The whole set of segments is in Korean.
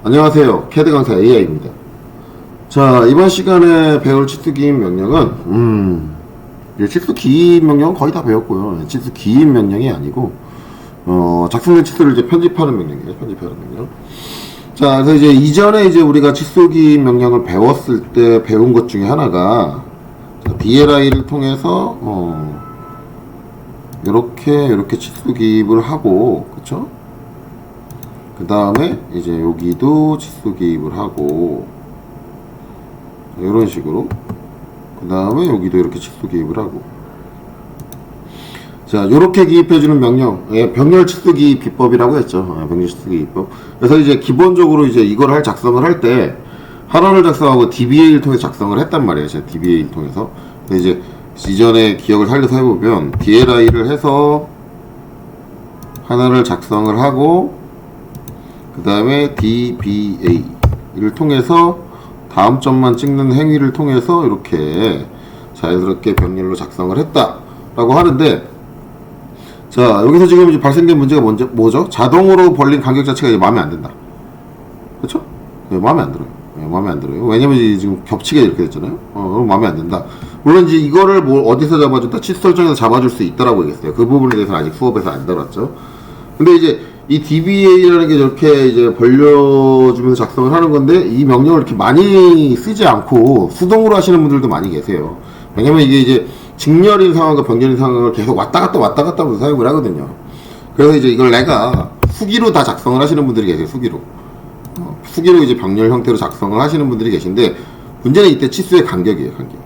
안녕하세요. 캐드 강사 AI입니다. 자, 이번 시간에 배울 치수 기입 명령은, 치수 기입 명령은 거의 다 배웠고요. 치수 기입 명령이 아니고, 작성된 치수를 이제 편집하는 명령이에요. 편집하는 명령. 자, 그래서 이제 이전에 이제 우리가 치수 기입 명령을 배웠을 때 배운 것 중에 하나가, DLI를 통해서, 이렇게 치수 기입을 하고, 그쵸? 그 다음에 이제 여기도 치수 기입을 하고 이런 식으로, 그 다음에 여기도 이렇게 치수 기입을 하고, 자, 요렇게 기입해주는 명령, 병렬 치수 기입 기법이라고 했죠. 병렬 치수 기입법. 그래서 이제 기본적으로 이제 이걸 작성을 할 때 하나를 작성하고 DBA를 통해서 작성을 했단 말이에요. 제가 DBA를 통해서. 근데 이제 이전에 기억을 살려서 해보면 DLI를 해서 하나를 작성을 하고, 그 다음에 DBA를 통해서 다음 점만 찍는 행위를 통해서 이렇게 자연스럽게 병렬로 작성을 했다라고 하는데, 자, 여기서 지금 이제 발생된 문제가 뭐죠? 자동으로 벌린 간격 자체가 이제 마음에 안 든다. 그쵸? 네, 마음에 안 들어요. 네, 마음에 안 들어요. 왜냐면 지금 겹치게 이렇게 됐잖아요. 그럼 마음에 안 든다. 물론 이제 이거를 어디서 잡아준다? 치수 설정에서 잡아줄 수 있다라고 얘기했어요. 그 부분에 대해서는 아직 수업에서 안 다뤘죠. 근데 이제 이 DBA라는 게 이렇게 이제 벌려주면서 작성을 하는 건데, 이 명령을 이렇게 많이 쓰지 않고 수동으로 하시는 분들도 많이 계세요. 왜냐면 이게 이제 직렬인 상황과 병렬인 상황을 계속 왔다 갔다 하면서 사용을 하거든요. 그래서 이제 이걸 내가 수기로 다 작성을 하시는 분들이 계세요. 수기로 이제 병렬 형태로 작성을 하시는 분들이 계신데, 문제는 이때 치수의 간격이에요. 간격.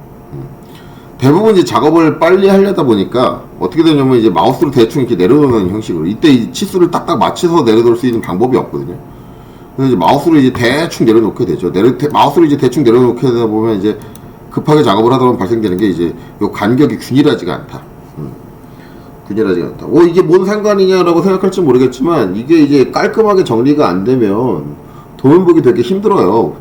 대부분 이제 작업을 빨리 하려다 보니까 어떻게 되냐면 이제 마우스로 대충 이렇게 내려놓는 형식으로, 이때 이 치수를 딱딱 맞춰서 내려놓을 수 있는 방법이 없거든요. 그래서 이제 마우스로 이제 대충 내려놓게 되죠. 마우스로 이제 대충 내려놓게 되다 보면 이제 급하게 작업을 하다 보면 발생되는 게 이제 요 간격이 균일하지가 않다. 균일하지가 않다. 이게 뭔 상관이냐라고 생각할지 모르겠지만, 이게 이제 깔끔하게 정리가 안 되면 도면 보기 되게 힘들어요.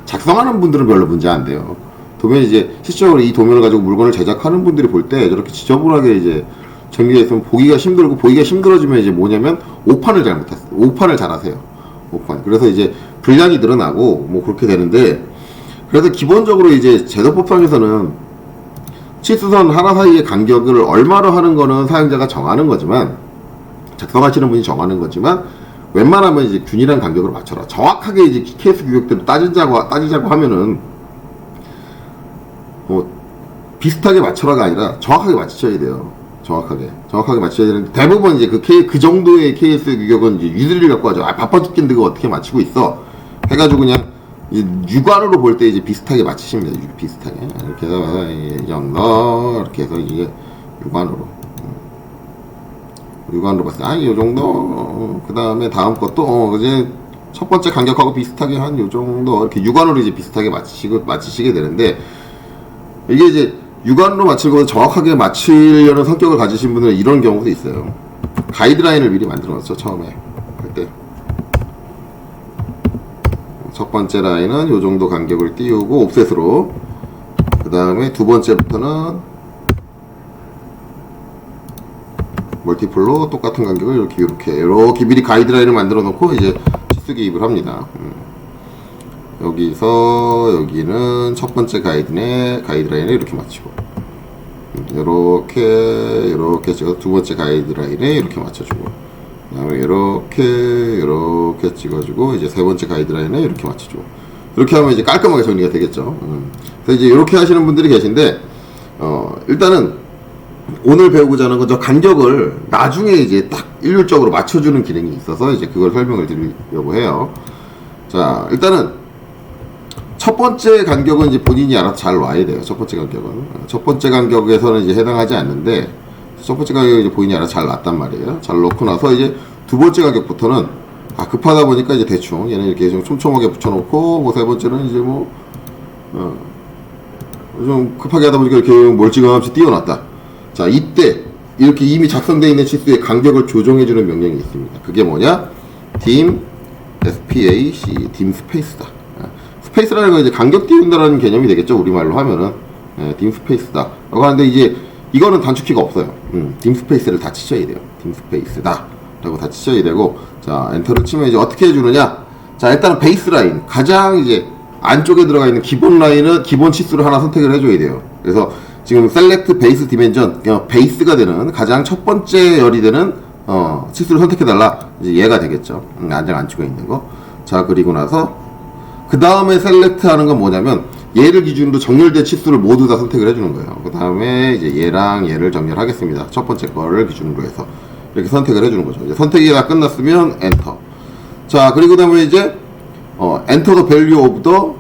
작성하는 분들은 별로 문제 안 돼요. 도면 이제 실질적으로 이 도면을 가지고 물건을 제작하는 분들이 볼 때 저렇게 지저분하게 이제 정리가 있으면 보기가 힘들어지면 이제 뭐냐면 오판을 잘하세요. 오판. 그래서 이제 분량이 늘어나고 뭐 그렇게 되는데, 그래서 기본적으로 이제 제도법상에서는 치수선 하나 사이의 간격을 얼마로 하는 거는 사용자가 정하는 거지만, 작성하시는 분이 정하는 거지만, 웬만하면 이제 균일한 간격으로 맞춰라. 정확하게 이제 케이스 규격대로 따지자고 하면은 비슷하게 맞춰라가 아니라 정확하게 맞춰야 돼요. 정확하게 맞춰야 되는데, 대부분 이제 그 정도의 케이스 규격은 이제 유리를 갖고 하죠. 바빠 죽겠는데 그거 어떻게 맞추고 있어? 해가지고 그냥 육안으로 볼 때 이제 비슷하게 맞추시면 돼요. 비슷하게. 이렇게 해서 이 정도, 이렇게 해서 이게 육안으로 봤을 때, 요 정도. 그 다음에 다음 것도, 이제 첫 번째 간격하고 비슷하게 한 요 정도, 이렇게 육안으로 이제 비슷하게 맞추시게 되는데, 이게 이제 육안으로 맞추고 정확하게 맞추려는 성격을 가지신 분들은 이런 경우도 있어요. 가이드라인을 미리 만들어 놨죠. 처음에 할 때 첫 번째 라인은 요 정도 간격을 띄우고 옵셋으로, 그 다음에 두 번째부터는 멀티플로 똑같은 간격을 이렇게 미리 가이드라인을 만들어 놓고 이제 치수 기입을 합니다. 여기는 첫 번째 가이드라인에 이렇게 맞추고, 이렇게 찍어서 두 번째 가이드라인에 이렇게 맞춰주고, 그 다음에 이렇게 찍어주고, 이제 세 번째 가이드라인에 이렇게 맞춰주고, 이렇게 하면 이제 깔끔하게 정리가 되겠죠. 그래서 이제 이렇게 하시는 분들이 계신데, 일단은 오늘 배우고자 하는 건 저 간격을 나중에 이제 딱 일률적으로 맞춰주는 기능이 있어서 이제 그걸 설명을 드리려고 해요. 자, 일단은 첫 번째 간격은 이제 본인이 알아서 잘 놔야 돼요. 첫 번째 간격에서는 이제 해당하지 않는데, 첫 번째 간격을 이제 본인이 알아서 잘 놨단 말이에요. 잘 놓고 나서 이제 두 번째 간격부터는 급하다 보니까 이제 대충 얘는 이렇게 좀 촘촘하게 붙여놓고, 세 번째는 이제 좀 급하게 하다 보니까 이렇게 멀찌감치 띄워놨다. 자, 이때 이렇게 이미 작성되어 있는 치수의 간격을 조정해주는 명령이 있습니다. 그게 뭐냐? dim spac, dim space다. 스페이스라는 건 이제 간격 띄운다라는 개념이 되겠죠. 우리말로 하면은. dim space다 라고 하는데, 이제 이거는 단축키가 없어요. dim space를 다 치셔야 돼요. dim space다 라고 다 치셔야 되고, 자, 엔터를 치면 이제 어떻게 해주느냐? 자, 일단은 베이스 라인. 가장 이제 안쪽에 들어가 있는 기본 라인은 기본 치수를 하나 선택을 해줘야 돼요. 그래서 지금 셀렉트 베이스 디멘전, 베이스가 되는 가장 첫 번째 열이 되는 치수를 선택해달라. 이제 얘가 되겠죠. 가장 안쪽에 있는 거. 자, 그리고 나서 그 다음에 셀렉트 하는 건 뭐냐면 얘를 기준으로 정렬된 치수를 모두 다 선택을 해주는 거예요. 그 다음에 이제 얘랑 얘를 정렬하겠습니다. 첫 번째 거를 기준으로 해서 이렇게 선택을 해주는 거죠. 이제 선택이 다 끝났으면 엔터. 자, 그리고 그다음에 이제 엔터 더 밸류 오브 더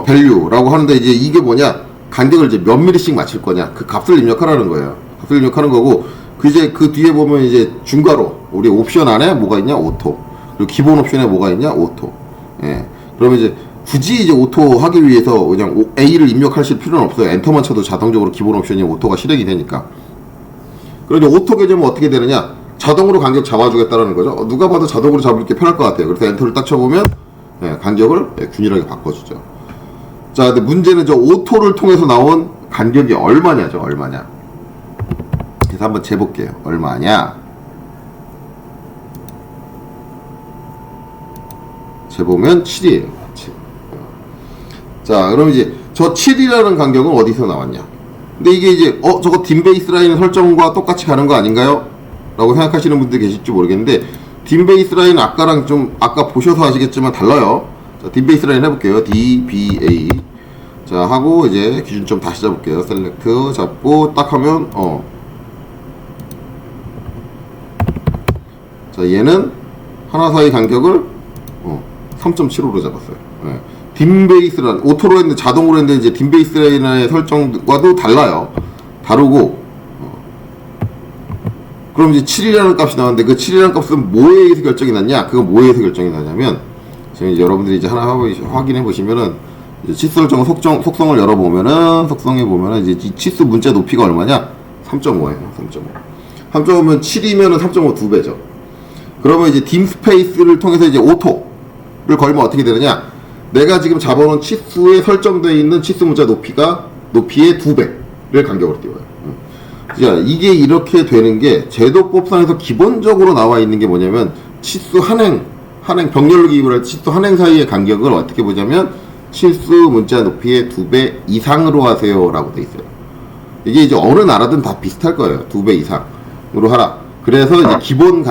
밸류라고 하는데 이제 이게 뭐냐? 간격을 이제 몇 미리씩 맞출 거냐? 그 값을 입력하라는 거예요. 값을 입력하는 거고 이제 그 뒤에 보면 이제 중괄호 우리 옵션 안에 뭐가 있냐? 오토. 그리고 기본 옵션에 뭐가 있냐? 오토. 예. 그러면 이제 굳이 이제 오토 하기 위해서 그냥 A를 입력하실 필요는 없어요. 엔터만 쳐도 자동적으로 기본 옵션이 오토가 실행이 되니까. 그런데 오토 개념은 어떻게 되느냐? 자동으로 간격 잡아주겠다는 거죠. 누가 봐도 자동으로 잡을 게 편할 것 같아요. 그래서 엔터를 딱 쳐보면 간격을 균일하게 바꿔주죠. 자, 근데 문제는 저 오토를 통해서 나온 간격이 얼마냐죠. 얼마냐. 그래서 한번 재볼게요. 얼마냐. 재보면 7이에요. 7. 자, 그럼 이제 저 7이라는 간격은 어디서 나왔냐. 근데 이게 이제 저거 딤 베이스 라인 설정과 똑같이 가는 거 아닌가요? 라고 생각하시는 분들 계실지 모르겠는데 딤 베이스 라인 아까 보셔서 아시겠지만 달라요. 자, 딤 베이스 라인 해볼게요. DBA. 자, 하고 이제 기준점 다시 잡을게요. 셀렉트 잡고 딱 하면 자, 얘는 하나 사이 간격을 3.75로 잡았어요. 네. 딤 베이스 라인 오토로 했는데 자동으로 했는데 이제 딤 베이스 라인의 설정과도 달라요. 다르고 그럼 이제 7이라는 값이 나왔는데 그 7이라는 값은 뭐에 의해서 결정이 났냐? 그건 뭐에 의해서 결정이 나냐면 지금 이제 여러분들이 이제 하나 확인해 보시면은 이제 치수 설정 속성을 열어보면은 속성에 보면은 이제 이 치수 문자 높이가 얼마냐? 3.5예요. 3.5. 3.5면 7이면은 3.5 두 배죠. 그러면 이제 딤 스페이스를 통해서 이제 오토를 걸면 어떻게 되느냐? 내가 지금 잡아놓은 치수에 설정되어 있는 치수 문자 높이의 두 배를 간격으로 띄워요. 자, 이게 이렇게 되는 게 제도법상에서 기본적으로 나와 있는 게 뭐냐면 치수 한행 병렬로 기입을 할 치수 한행 사이의 간격을 어떻게 보자면 치수 문자 높이의 2배 이상으로 하세요 라고 돼 있어요. 이게 이제 어느 나라든 다 비슷할 거예요. 2배 이상으로 하라. 그래서 이제 기본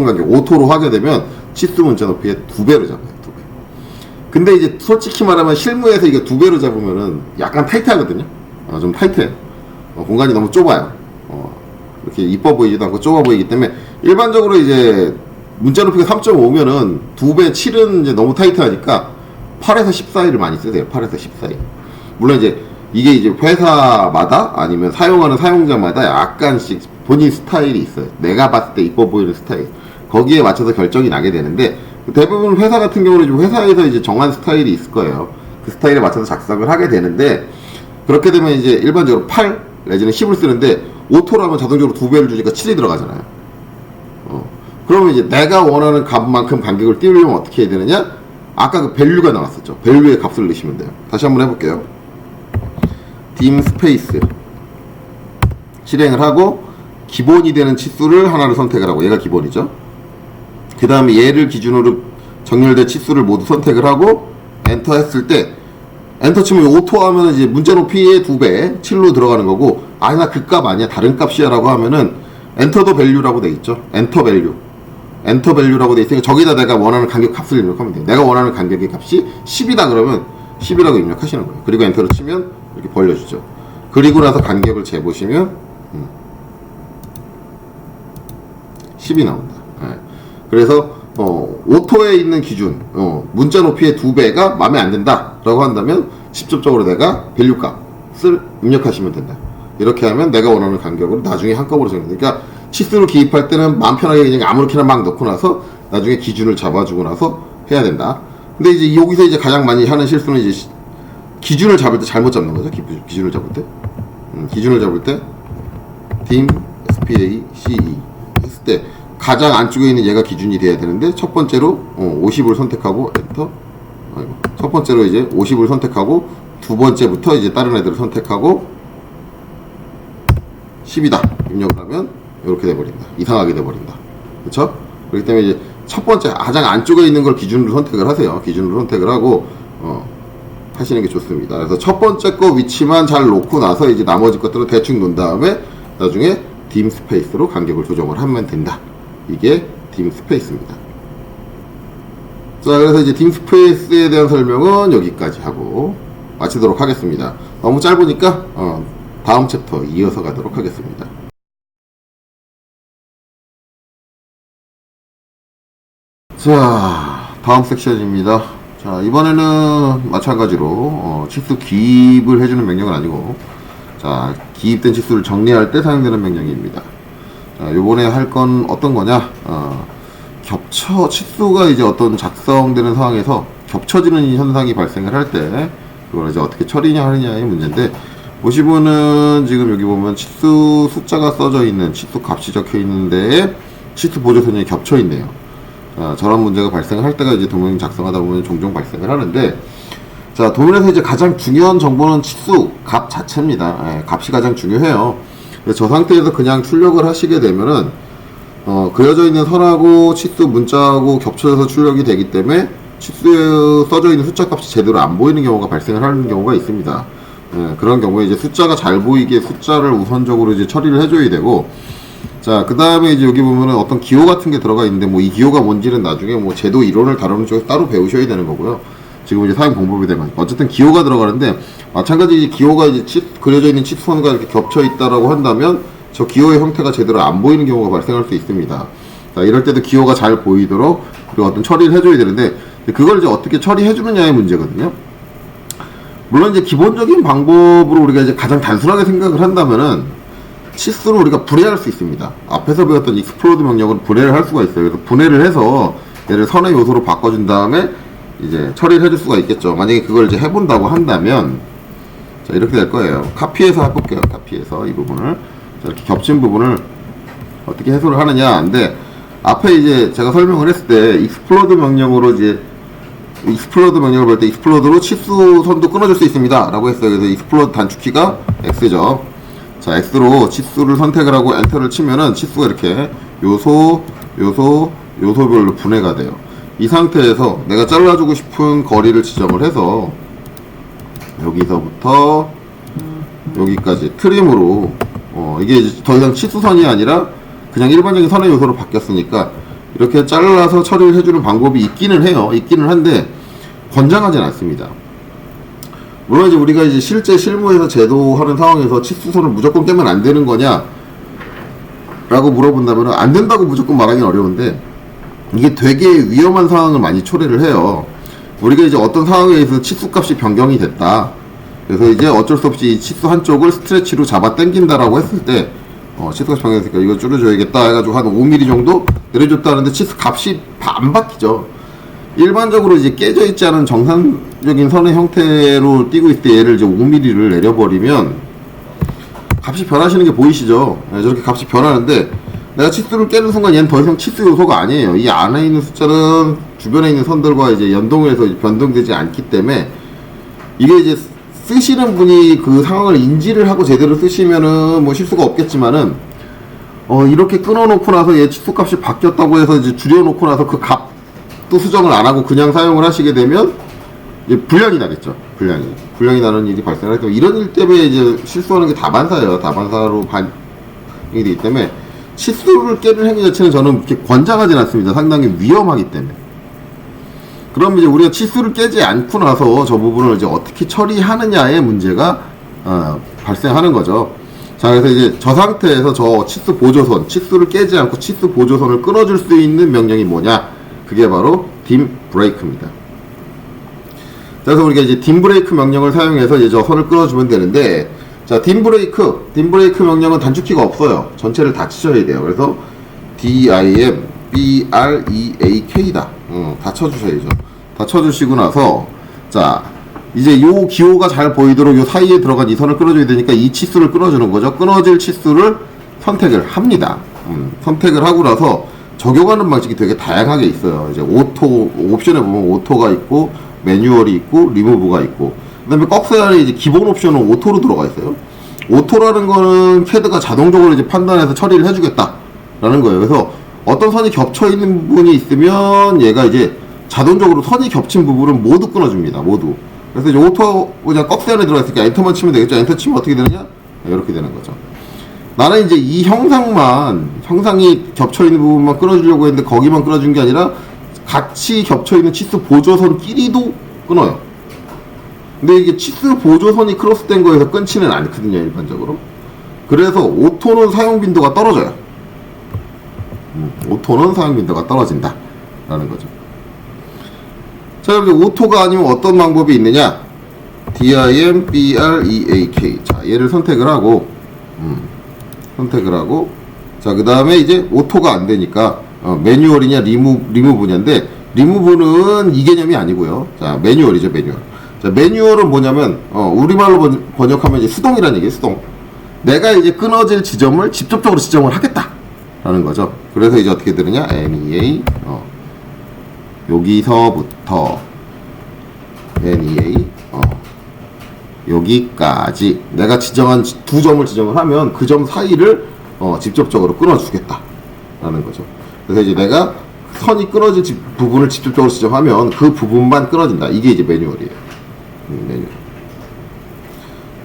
간격 오토로 하게 되면 치수 문자 높이의 2배로 잡아요. 2배. 근데 이제 솔직히 말하면 실무에서 이게 2배로 잡으면은 약간 타이트하거든요. 좀 타이트해요. 공간이 너무 좁아요. 이렇게 이뻐 보이지도 않고 좁아 보이기 때문에 일반적으로 이제 문자 높이가 3.5면은 2배 7은 이제 너무 타이트하니까 8에서 10 사이를 많이 쓰세요. 8에서 10 사이. 물론 이제 이게 이제 회사마다 아니면 사용하는 사용자마다 약간씩 본인 스타일이 있어요. 내가 봤을 때 이뻐 보이는 스타일. 거기에 맞춰서 결정이 나게 되는데 대부분 회사 같은 경우는 회사에서 이제 정한 스타일이 있을 거예요. 그 스타일에 맞춰서 작성을 하게 되는데 그렇게 되면 이제 일반적으로 8 내지는 10을 쓰는데 오토로 하면 자동적으로 2배를 주니까 7이 들어가잖아요. 그러면 이제 내가 원하는 값만큼 간격을 띄우려면 어떻게 해야 되느냐? 아까 그 밸류가 나왔었죠. 밸류의 값을 넣으시면 돼요. 다시 한번 해볼게요. 딤 스페이스 실행을 하고 기본이 되는 치수를 하나를 선택을 하고 얘가 기본이죠. 그 다음에 얘를 기준으로 정렬된 치수를 모두 선택을 하고 엔터 했을 때 엔터 치면 오토 하면 이제 문자 높이의 2배 7로 들어가는 거고 나 그 값 아니야 다른 값이야 라고 하면은 엔터 더 밸류라고 돼 있죠. 엔터 밸류라고 돼 있으니까 저기다 내가 원하는 간격 값을 입력하면 돼요. 내가 원하는 간격의 값이 10이다 그러면 10이라고 입력하시는 거예요. 그리고 엔터를 치면 이렇게 벌려주죠. 그리고 나서 간격을 재보시면 10이 나온다. 네. 그래서 오토에 있는 기준 문자 높이의 2배가 마음에 안 든다 라고 한다면 직접적으로 내가 밸류 값을 입력하시면 된다. 이렇게 하면 내가 원하는 간격으로 나중에 한꺼번에 정해요. 그러니까 치수를 기입할 때는 마음 편하게 그냥 아무렇게나 막 넣고 나서 나중에 기준을 잡아주고 나서 해야 된다. 근데 이제 여기서 이제 가장 많이 하는 실수는 이제 기준을 잡을 때 잘못 잡는 거죠. 기준을 잡을 때 기준을 잡을 때 딤 SPA CE 했을 때 가장 안쪽에 있는 얘가 기준이 돼야 되는데 첫 번째로 50을 선택하고 엔터. 첫 번째로 이제 50을 선택하고 두 번째부터 이제 다른 애들을 선택하고 10이다 입력을 하면 이렇게 돼버린다. 이상하게 돼버린다. 그렇죠? 그렇기 때문에 이제 첫 번째 가장 안쪽에 있는 걸 기준으로 선택을 하세요. 기준으로 선택을 하고 하시는 게 좋습니다. 그래서 첫 번째 거 위치만 잘 놓고 나서 이제 나머지 것들은 대충 놓은 다음에 나중에 dim 스페이스로 간격을 조정을 하면 된다. 이게 dim 스페이스입니다. 자, 그래서 이제 dim 스페이스에 대한 설명은 여기까지 하고 마치도록 하겠습니다. 너무 짧으니까 다음 챕터 이어서 가도록 하겠습니다. 자, 다음 섹션입니다. 자, 이번에는 마찬가지로 치수 기입을 해주는 명령은 아니고, 자, 기입된 치수를 정리할 때 사용되는 명령입니다. 자, 요번에 할 건 어떤 거냐? 치수가 이제 어떤 작성되는 상황에서 겹쳐지는 현상이 발생을 할 때, 그걸 이제 어떻게 처리냐 하느냐의 문제인데, 보시면은 지금 여기 보면 치수 숫자가 써져 있는, 치수 값이 적혀 있는데, 치수 보조선이 겹쳐 있네요. 저런 문제가 발생할 때가 이제 도면 작성하다 보면 종종 발생을 하는데, 자, 도면에서 이제 가장 중요한 정보는 치수 값 자체입니다. 값이 가장 중요해요. 저 상태에서 그냥 출력을 하시게 되면은 그려져 있는 선하고 치수 문자하고 겹쳐져서 출력이 되기 때문에 치수에 써져 있는 숫자 값이 제대로 안 보이는 경우가 발생을 하는 경우가 있습니다. 그런 경우에 이제 숫자가 잘 보이게 숫자를 우선적으로 이제 처리를 해줘야 되고, 자, 그 다음에 이제 여기 보면은 어떤 기호 같은 게 들어가 있는데, 뭐 이 기호가 뭔지는 나중에 뭐 제도 이론을 다루는 쪽에서 따로 배우셔야 되는 거고요. 지금 이제 사용 방법에 대한 어쨌든 기호가 들어가는데, 마찬가지 기호가 이제 그려져 있는 치수선과 이렇게 겹쳐 있다라고 한다면 저 기호의 형태가 제대로 안 보이는 경우가 발생할 수 있습니다. 자, 이럴 때도 기호가 잘 보이도록 그리고 어떤 처리를 해줘야 되는데, 그걸 이제 어떻게 처리해 주느냐의 문제거든요. 물론 이제 기본적인 방법으로 우리가 이제 가장 단순하게 생각을 한다면은 치수를 우리가 분해할 수 있습니다. 앞에서 배웠던 explode 명령은 분해를 할 수가 있어요. 그래서 분해를 해서 얘를 선의 요소로 바꿔준 다음에 이제 처리를 해줄 수가 있겠죠. 만약에 그걸 이제 해본다고 한다면, 자, 이렇게 될 거예요. 카피해서 해볼게요. 카피해서 이 부분을. 자, 이렇게 겹친 부분을 어떻게 해소를 하느냐. 근데 앞에 이제 제가 설명을 했을 때 explode 명령으로 이제 explode 명령을 볼 때 explode로 치수 선도 끊어줄 수 있습니다. 라고 했어요. 그래서 explode 단축키가 X죠. 자, X로 치수를 선택을 하고 엔터를 치면은 치수가 이렇게 요소별로 분해가 돼요. 이 상태에서 내가 잘라주고 싶은 거리를 지정을 해서 여기서부터 여기까지 트림으로 이게 이제 더 이상 치수선이 아니라 그냥 일반적인 선의 요소로 바뀌었으니까 이렇게 잘라서 처리를 해주는 방법이 있기는 해요. 있기는 한데 권장하진 않습니다. 물론 이제 우리가 이제 실제 실무에서 제도하는 상황에서 치수선을 무조건 깨면 안 되는 거냐 라고 물어본다면 안 된다고 무조건 말하기는 어려운데, 이게 되게 위험한 상황을 많이 초래를 해요. 우리가 이제 어떤 상황에 의해서 치수값이 변경이 됐다, 그래서 이제 어쩔 수 없이 이 치수 한쪽을 스트레치로 잡아 당긴다라고 했을 때 치수값이 변경했으니까 이거 줄여줘야겠다 해가지고 한 5mm 정도 내려줬다는데 치수값이 안 바뀌죠. 일반적으로 이제 깨져 있지 않은 정상적인 선의 형태로 띄고 있을 때 얘를 이제 5mm를 내려버리면 값이 변하시는 게 보이시죠? 네, 저렇게 값이 변하는데 내가 치수를 깨는 순간 얘는 더 이상 치수 요소가 아니에요. 이 안에 있는 숫자는 주변에 있는 선들과 이제 연동을 해서 변동되지 않기 때문에 이게 이제 쓰시는 분이 그 상황을 인지를 하고 제대로 쓰시면은 뭐 실수가 없겠지만은 이렇게 끊어놓고 나서 얘 치수값이 바뀌었다고 해서 이제 줄여놓고 나서 그 값도 수정을 안 하고 그냥 사용을 하시게 되면 이제 불량이 나겠죠. 불량이 나는 일이 발생하기 때문에 이런 일 때문에 이제 실수하는 게 다반사예요. 다반사로 반영이 되기 때문에 치수를 깨는 행위 자체는 저는 그렇게 권장하진 않습니다. 상당히 위험하기 때문에. 그럼 이제 우리가 치수를 깨지 않고 나서 저 부분을 이제 어떻게 처리하느냐의 문제가 발생하는 거죠. 자, 그래서 이제 저 상태에서 저 치수 보조선, 치수를 깨지 않고 치수 보조선을 끊어줄 수 있는 명령이 뭐냐? 그게 바로 dim break입니다. 그래서 우리가 이제 dim break 명령을 사용해서 이제 저 선을 끊어주면 되는데, 자, dim break 명령은 단축키가 없어요. 전체를 다 치셔야 돼요. 그래서 dim break다. 다 쳐주셔야죠. 다 쳐주시고 나서, 자, 이제 요 기호가 잘 보이도록 요 사이에 들어간 이 선을 끊어줘야 되니까 이 치수를 끊어주는 거죠. 끊어질 치수를 선택을 합니다. 선택을 하고 나서 적용하는 방식이 되게 다양하게 있어요. 이제 옵션에 보면 오토가 있고, 매뉴얼이 있고, 리무브가 있고, 그 다음에 꺽쇠 안에 이제 기본 옵션은 오토로 들어가 있어요. 오토라는 거는 캐드가 자동적으로 이제 판단해서 처리를 해주겠다라는 거예요. 그래서 어떤 선이 겹쳐 있는 부분이 있으면 얘가 이제 자동적으로 선이 겹친 부분은 모두 끊어줍니다. 모두. 그래서 이제 오토 그냥 꺽쇠 안에 들어가 있으니까 엔터만 치면 되겠죠. 엔터 치면 어떻게 되느냐? 이렇게 되는 거죠. 나는 이제 이 형상이 겹쳐 있는 부분만 끊어주려고 했는데 거기만 끊어준 게 아니라 같이 겹쳐 있는 치수 보조선끼리도 끊어요. 근데 이게 치수 보조선이 크로스된 거에서 끊지는 않거든요, 일반적으로. 그래서 오토는 사용 빈도가 떨어져요. 오토는 사용 빈도가 떨어진다 라는 거죠. 자, 그럼 오토가 아니면 어떤 방법이 있느냐? DIM, BREAK. 자, 얘를 선택을 하고, 자, 그 다음에 이제 오토가 안 되니까, 매뉴얼이냐, 리무브냐인데, 리무브는 이 개념이 아니고요. 자, 매뉴얼이죠, 매뉴얼. 자, 매뉴얼은 뭐냐면, 우리말로 번역하면 이제 수동이라는 얘기예요, 수동. 내가 이제 끊어질 지점을 직접적으로 지정을 하겠다. 라는 거죠. 그래서 이제 어떻게 되느냐? NEA, 여기서부터 NEA, 여기까지 내가 지정한 두 점을 지정을 하면 그 점 사이를 직접적으로 끊어주겠다. 라는 거죠. 그래서 이제 내가 선이 끊어질 부분을 직접적으로 지정하면 그 부분만 끊어진다. 이게 이제 매뉴얼이에요. 매뉴얼.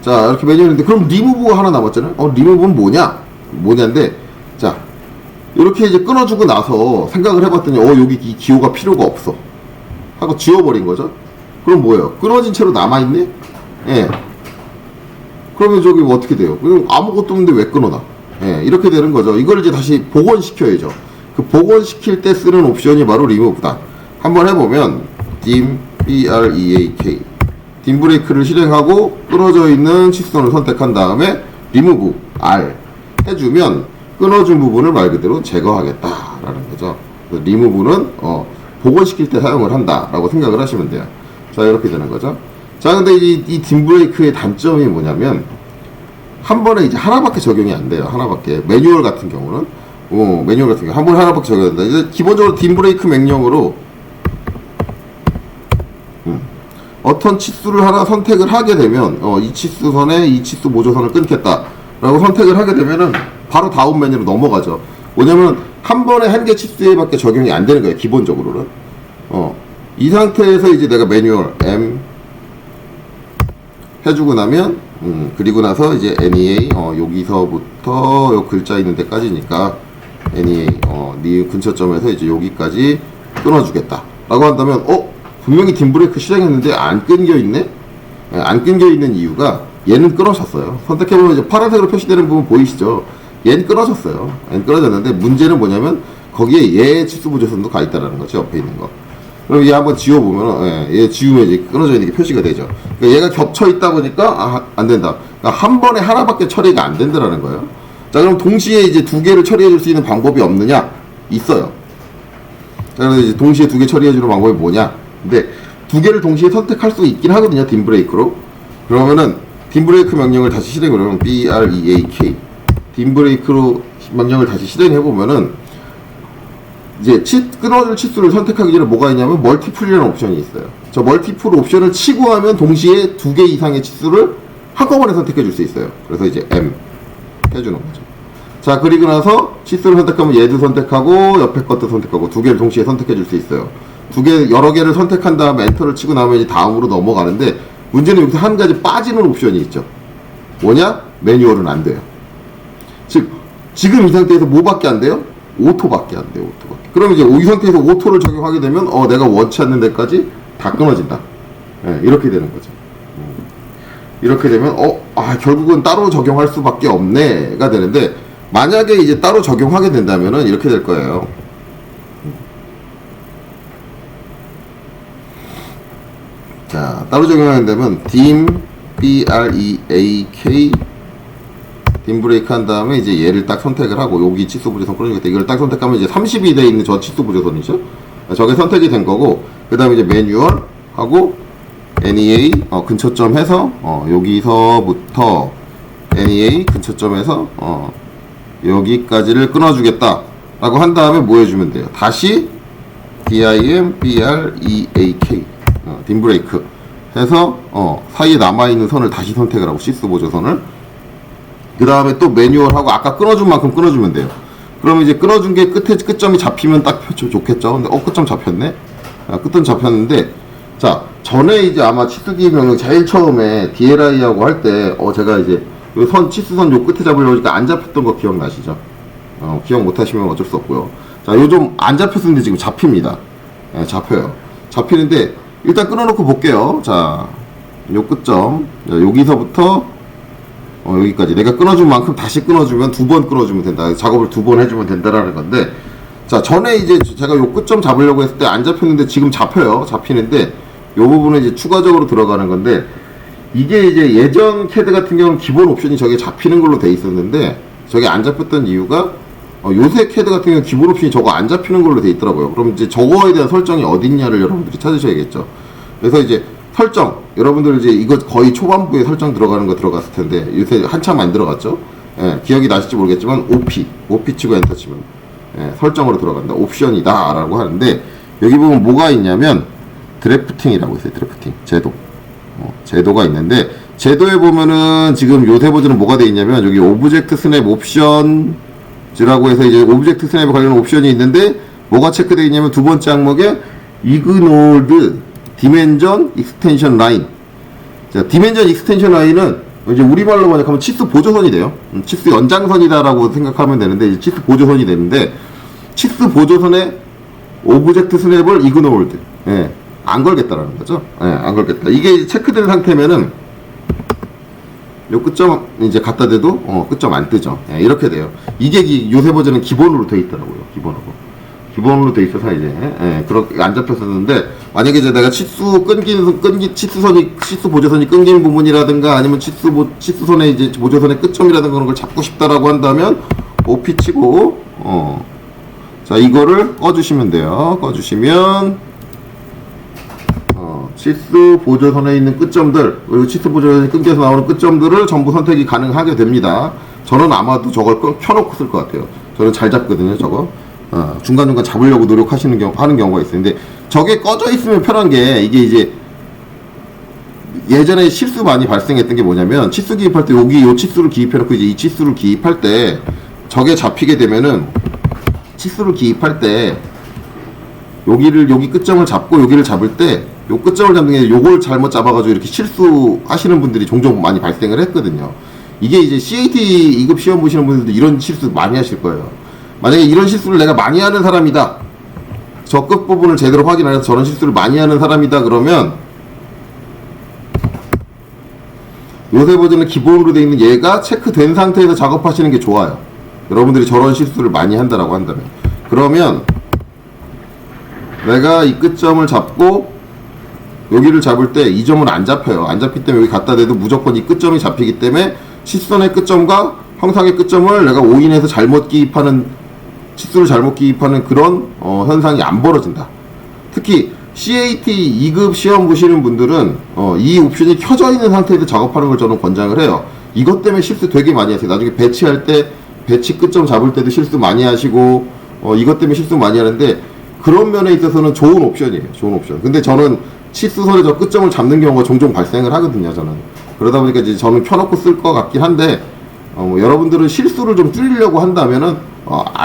자, 이렇게 매뉴얼인데, 그럼 리무브가 하나 남았잖아요? 리무브는 뭐냐인데, 자, 이렇게 이제 끊어주고 나서 생각을 해봤더니, 여기 이 기호가 필요가 없어. 하고 지워버린 거죠? 그럼 뭐예요? 끊어진 채로 남아있네? 예. 그러면 저기 뭐 어떻게 돼요? 그럼 아무것도 없는데 왜 끊어놔? 예, 이렇게 되는 거죠. 이걸 이제 다시 복원시켜야죠. 그 복원시킬 때 쓰는 옵션이 바로 리무브다. 한번 해보면, dim, BREAK. 딤 브레이크를 실행하고 끊어져 있는 치수선을 선택한 다음에 리무브 R 해주면 끊어준 부분을 말 그대로 제거하겠다라는 거죠. 리무브는 복원시킬 때 사용을 한다라고 생각을 하시면 돼요. 자, 이렇게 되는 거죠. 자, 근데 이 딤 브레이크의 단점이 뭐냐면 한 번에 이제 하나밖에 적용이 안 돼요. 하나밖에. 매뉴얼 같은 경우는 한 번에 하나밖에 적용이 안 된다. 이제 기본적으로 딤 브레이크 명령으로 어떤 치수를 하나 선택을 하게 되면 이 치수선에 이 치수 보조선을 끊겠다 라고 선택을 하게 되면은 바로 다음 메뉴로 넘어가죠. 뭐냐면 한 번에 한 개 치수에 밖에 적용이 안 되는 거예요, 기본적으로는. 이 상태에서 이제 내가 매뉴얼 M 해주고 나면 그리고 나서 이제 NEA 여기서부터 요 글자 있는 데까지니까 NEA 네 근처점에서 이제 여기까지 끊어주겠다 라고 한다면 분명히 딤 브레이크 실행했는데 안 끊겨 있네? 안 끊겨 있는 이유가 얘는 끊어졌어요. 선택해보면 이제 파란색으로 표시되는 부분 보이시죠? 얘는 끊어졌어요. 얘는 끊어졌는데 문제는 뭐냐면 거기에 얘 치수 보조선도 가 있다라는 거죠. 옆에 있는 거. 그럼 얘 한번 지워보면 얘 지우면 이제 끊어져 있는 게 표시가 되죠. 그러니까 얘가 겹쳐 있다 보니까 안 된다. 그러니까 한 번에 하나밖에 처리가 안 된다라는 거예요. 자, 그럼 동시에 이제 두 개를 처리해 줄 수 있는 방법이 없느냐? 있어요. 자, 그래서 이제 동시에 두 개 처리해 주는 방법이 뭐냐? 근데 두 개를 동시에 선택할 수 있긴 하거든요, 딤 브레이크로. 그러면은 딤 브레이크 명령을 다시 실행을 하면 BREAK 딤 브레이크로 명령을 다시 실행해 보면은 이제 끊어줄 치수를 선택하기 전에 뭐가 있냐면 멀티플이라는 옵션이 있어요. 저 멀티플 옵션을 치고 하면 동시에 두 개 이상의 치수를 한꺼번에 선택해 줄 수 있어요. 그래서 이제 M 해주는 거죠. 자, 그리고 나서 치수를 선택하면 얘도 선택하고 옆에 것도 선택하고 두 개를 동시에 선택해 줄 수 있어요. 여러 개를 선택한 다음에 엔터를 치고 나면 이제 다음으로 넘어가는데 문제는 여기서 한 가지 빠지는 옵션이 있죠. 뭐냐? 매뉴얼은 안 돼요. 즉, 지금 이 상태에서 뭐밖에 안 돼요? 오토밖에 안 돼요, 오토밖에. 그럼 이제 이 상태에서 오토를 적용하게 되면, 내가 원치 않는 데까지 다 끊어진다. 이렇게 되는 거죠. 이렇게 되면, 결국은 따로 적용할 수밖에 없네가 되는데, 만약에 이제 따로 적용하게 된다면은 이렇게 될 거예요. 자, 따로 적용하게 되면 dim BREAK 딤 브레이크 한 다음에 이제 얘를 딱 선택을 하고 여기 치수 보조선 끊어주겠다. 이걸 딱 선택하면 이제 30이 되어 있는 저 치수 보조선이죠. 저게 선택이 된 거고, 그 다음에 이제 매뉴얼 하고 NEA 근처점 해서 여기서부터 NEA 근처점에서 여기까지를 끊어주겠다 라고 한 다음에 뭐 해주면 돼요? 다시 DIM BREAK 딤 브레이크 해서 사이에 남아있는 선을 다시 선택을 하고, 시스 보조선을 그 다음에 또 매뉴얼하고 아까 끊어준 만큼 끊어주면 돼요. 그러면 이제 끊어준 게 끝점이 잡히면 딱 좋겠죠. 근데 끝점 잡혔네. 끝점 잡혔는데, 자, 전에 이제 아마 치수기 명령 제일 처음에 DLI하고 할 때, 제가 이제 요 치수선 요 끝에 잡으려니까 안 잡혔던 거 기억나시죠? 기억 못 하시면 어쩔 수 없고요. 자, 요 좀 안 잡혔는데 지금 잡힙니다. 잡혀요. 잡히는데, 일단 끊어놓고 볼게요. 자, 요 끝점. 자, 여기서부터, 여기까지. 내가 끊어준 만큼 다시 끊어주면 2번 끊어주면 된다. 작업을 2번 해주면 된다라는 건데, 자, 전에 이제 제가 요 끝점 잡으려고 했을 때 안 잡혔는데 지금 잡혀요. 잡히는데, 요 부분은 이제 추가적으로 들어가는 건데, 이게 이제 예전 캐드 같은 경우는 기본 옵션이 저게 잡히는 걸로 돼 있었는데, 저게 안 잡혔던 이유가, 요새 캐드 같은 경우는 기본 옵션이 저거 안 잡히는 걸로 돼 있더라고요. 그럼 이제 저거에 대한 설정이 어딨냐를 여러분들이 찾으셔야겠죠. 그래서 이제 설정, 여러분들 이제 이거 거의 초반부에 설정 들어가는 거 들어갔을 텐데, 요새 한참 안 들어갔죠. 기억이 나실지 모르겠지만, OP 치고 엔터 치면, 설정으로 들어간다. 옵션이다. 라고 하는데, 여기 보면 뭐가 있냐면, 드래프팅이라고 있어요. 드래프팅. 제도가 있는데, 제도에 보면은 지금 요새 버전은 뭐가 돼 있냐면, 여기 오브젝트 스냅 옵션이라고 해서 이제 오브젝트 스냅에 관련 옵션이 있는데, 뭐가 체크되어 있냐면 두 번째 항목에 Ignored Dimension Extension Line. 자, Dimension Extension Line은 이제 우리말로 번역하면 치수 보조선이 돼요. 치수 연장선이다라고 생각하면 되는데, 이제 치수 보조선이 되는데, 치수 보조선에 오브젝트 스냅을 Ignored. 안 걸겠다라는 거죠. 안 걸겠다. 이게 체크된 상태면은 요 끝점 이제 갖다 대도 끝점 안 뜨죠. 이렇게 돼요. 이게 요새 버전은 기본으로 돼 있더라고요. 기본으로 돼 있어서 이제 그렇게 안 잡혔었는데, 만약에 이제 내가 치수 치수 보조선이 끊긴 부분이라든가 아니면 치수선의 이제 보조선의 끝점이라든가 그런 걸 잡고 싶다라고 한다면 OP 치고 자, 이거를 꺼주시면 돼요. 꺼주시면 치수 보조선에 있는 끝점들, 그리고 치수 보조선이 끊겨서 나오는 끝점들을 전부 선택이 가능하게 됩니다. 저는 아마도 저걸 켜놓고 쓸 것 같아요. 저는 잘 잡거든요, 저거. 중간중간 잡으려고 노력하는 경우가 있어요. 근데 저게 꺼져 있으면 편한 게, 이게 이제 예전에 실수 많이 발생했던 게 뭐냐면, 치수 기입할 때 요 치수를 기입해놓고 이제 이 치수를 기입할 때 저게 잡히게 되면은, 치수를 기입할 때 여기 끝점을 잡고 여기를 잡을 때 요 끝점을 잡는 게 요걸 잘못 잡아가지고 이렇게 실수하시는 분들이 종종 많이 발생을 했거든요. 이게 이제 CAT 2급 시험 보시는 분들도 이런 실수 많이 하실 거예요. 만약에 이런 실수를 내가 많이 하는 사람이다, 저 끝부분을 제대로 확인 안 해서 저런 실수를 많이 하는 사람이다 그러면, 요새 버전은 기본으로 되어 있는 얘가 체크된 상태에서 작업하시는 게 좋아요. 여러분들이 저런 실수를 많이 한다라고 한다면. 그러면 내가 이 끝점을 잡고 여기를 잡을 때 이 점은 안 잡혀요. 안 잡기 때문에 여기 갖다 대도 무조건 이 끝점이 잡히기 때문에 치수선의 끝점과 형상의 끝점을 내가 오인해서 치수를 잘못 기입하는 그런 현상이 안 벌어진다. 특히 CAT 2급 시험 보시는 분들은 이 옵션이 켜져 있는 상태에서 작업하는 걸 저는 권장을 해요. 이것 때문에 실수 되게 많이 하세요. 나중에 배치할 때 배치 끝점 잡을 때도 실수 많이 하시고 이것 때문에 실수 많이 하는데, 그런 면에 있어서는 좋은 옵션이에요. 좋은 옵션. 근데 저는 치수선에 저 끝점을 잡는 경우가 종종 발생을 하거든요. 저는 그러다 보니까 이제 저는 켜놓고 쓸 것 같긴 한데, 여러분들은 실수를 좀 줄이려고 한다면은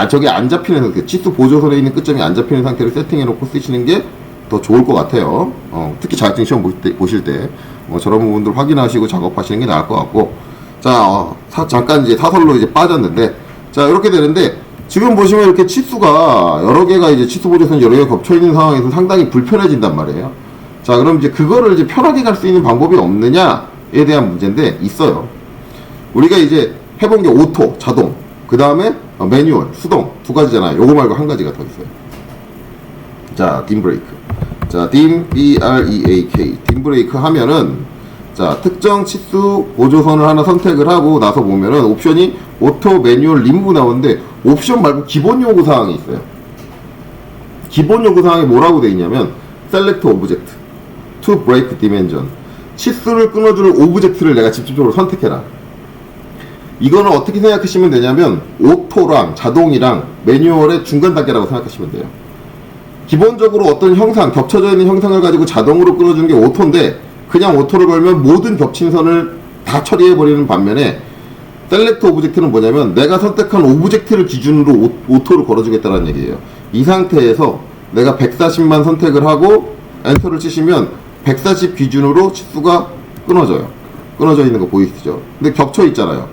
저게 안 잡히는 상태, 치수 보조선에 있는 끝점이 안 잡히는 상태를 세팅해놓고 쓰시는 게 더 좋을 것 같아요. 특히 자격증 시험 보실 때 저런 부분들 확인하시고 작업하시는 게 나을 것 같고, 자, 잠깐 이제 사설로 이제 빠졌는데, 자, 이렇게 되는데, 지금 보시면 이렇게 치수가 여러 개가 이제 치수 보조선이 여러 개 겹쳐 있는 상황에서 상당히 불편해진단 말이에요. 자, 그럼 이제 그거를 이제 편하게 갈 수 있는 방법이 없느냐에 대한 문제인데, 있어요. 우리가 이제 해본 게 오토, 자동, 그 다음에 매뉴얼, 수동 두 가지잖아요. 요거 말고 한 가지가 더 있어요. 자, 딤 브레이크. 자, 딤 BREAK. 딤 브레이크 하면은, 자, 특정 치수 보조선을 하나 선택을 하고 나서 보면은 옵션이 오토, 매뉴얼, 림브 나오는데, 옵션 말고 기본 요구 사항이 있어요. 기본 요구 사항이 뭐라고 되어 있냐면, Select Object to Break Dimension. 치수를 끊어주는 오브젝트를 내가 직접적으로 선택해라. 이거는 어떻게 생각하시면 되냐면, 오토랑 자동이랑 매뉴얼의 중간 단계라고 생각하시면 돼요. 기본적으로 어떤 형상, 겹쳐져 있는 형상을 가지고 자동으로 끊어주는 게 오토인데, 그냥 오토를 걸면 모든 겹친 선을 다 처리해버리는 반면에, 셀렉트 오브젝트는 뭐냐면 내가 선택한 오브젝트를 기준으로 오토를 걸어주겠다는 얘기예요. 이 상태에서 내가 140만 선택을 하고 엔터를 치시면 140 기준으로 치수가 끊어져요. 끊어져 있는 거 보이시죠? 근데 겹쳐 있잖아요.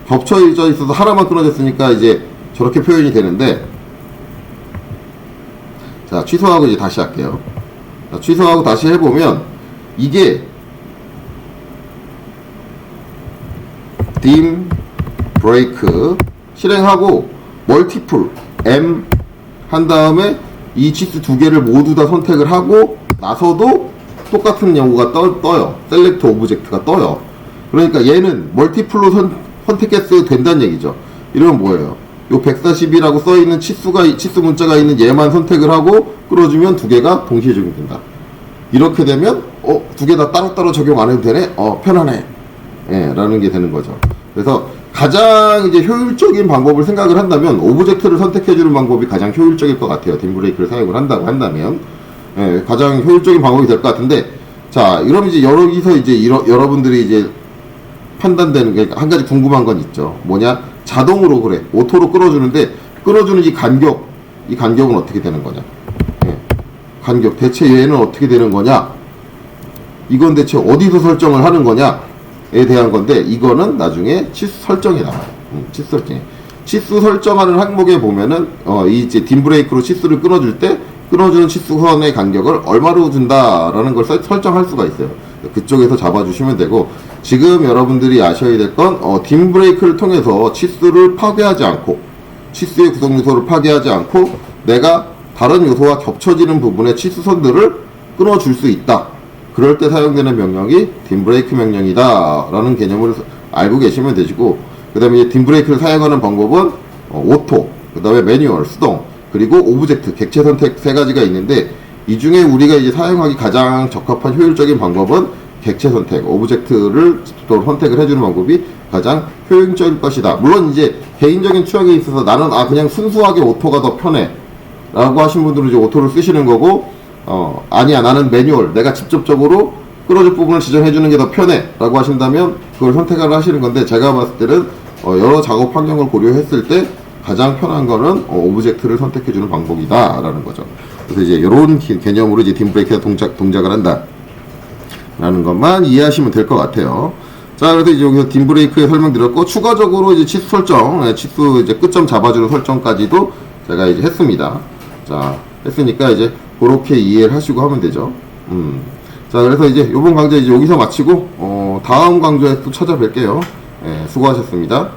겹쳐 있어서 하나만 끊어졌으니까 이제 저렇게 표현이 되는데, 자, 취소하고 이제 다시 할게요. 자, 취소하고 다시 해보면 이게 dim 브레이크 실행하고 멀티플 M 한 다음에 이 치수 두 개를 모두 다 선택을 하고 나서도 똑같은 경우가 떠요. 셀렉트 오브젝트가 떠요. 그러니까 얘는 멀티플로 선택했어도 된다는 얘기죠. 이러면 뭐예요? 요 140이라고 써있는 치수 문자가 있는 얘만 선택을 하고 끌어주면 두 개가 동시에 적용된다. 이렇게 되면 두 개 다 따로따로 적용 안 해도 되네? 편하네. 예, 라는 게 되는 거죠. 그래서 가장 이제 효율적인 방법을 생각을 한다면 오브젝트를 선택해주는 방법이 가장 효율적일 것 같아요. dim 브레이크를 사용을 한다고 한다면, 예, 가장 효율적인 방법이 될 것 같은데, 자, 그럼 이제 여기서 이제 여러분들이 이제 판단되는 게 한 가지 궁금한 건 있죠. 뭐냐? 자동으로 그래. 오토로 끌어주는데, 끌어주는 이 간격은 어떻게 되는 거냐? 예. 간격. 대체 얘는 어떻게 되는 거냐? 이건 대체 어디서 설정을 하는 거냐에 대한 건데, 이거는 나중에 치수 설정에 나와요. 치수 설정에. 치수 설정하는 항목에 보면은, 이 이제 dim 브레이크로 치수를 끊어줄 때, 끊어주는 치수선의 간격을 얼마로 준다라는 걸 설정할 수가 있어요. 그쪽에서 잡아주시면 되고, 지금 여러분들이 아셔야 될 건 dim 브레이크를 통해서 치수를 파괴하지 않고, 치수의 구성 요소를 파괴하지 않고 내가 다른 요소와 겹쳐지는 부분의 치수선들을 끊어줄 수 있다. 그럴 때 사용되는 명령이 dim 브레이크 명령이다 라는 개념을 알고 계시면 되시고, 그 다음에 dim 브레이크를 사용하는 방법은 오토, 그 다음에 매뉴얼, 수동, 그리고 오브젝트, 객체 선택 세 가지가 있는데, 이 중에 우리가 이제 사용하기 가장 적합한 효율적인 방법은 객체 선택, 오브젝트를 선택을 해주는 방법이 가장 효율적일 것이다. 물론 이제 개인적인 취향에 있어서 나는 그냥 순수하게 오토가 더 편해 라고 하신 분들은 이제 오토를 쓰시는 거고, 아니야, 나는 매뉴얼, 내가 직접적으로 끌어줄 부분을 지정해주는 게 더 편해 라고 하신다면 그걸 선택을 하시는 건데, 제가 봤을 때는 여러 작업 환경을 고려했을 때 가장 편한 거는 오브젝트를 선택해주는 방법이다 라는 거죠. 그래서 이제 이런 개념으로 이제 dim 브레이크가 동작을 한다 라는 것만 이해하시면 될 것 같아요. 자, 그래서 이제 여기서 dim 브레이크에 설명드렸고, 추가적으로 이제 치수 설정, 치수 이제 끝점 잡아주는 설정까지도 제가 이제 했습니다. 자, 했으니까 이제 그렇게 이해를 하시고 하면 되죠. 자, 그래서 이제 이번 강좌 이제 여기서 마치고, 다음 강좌에 또 찾아뵐게요. 예, 수고하셨습니다.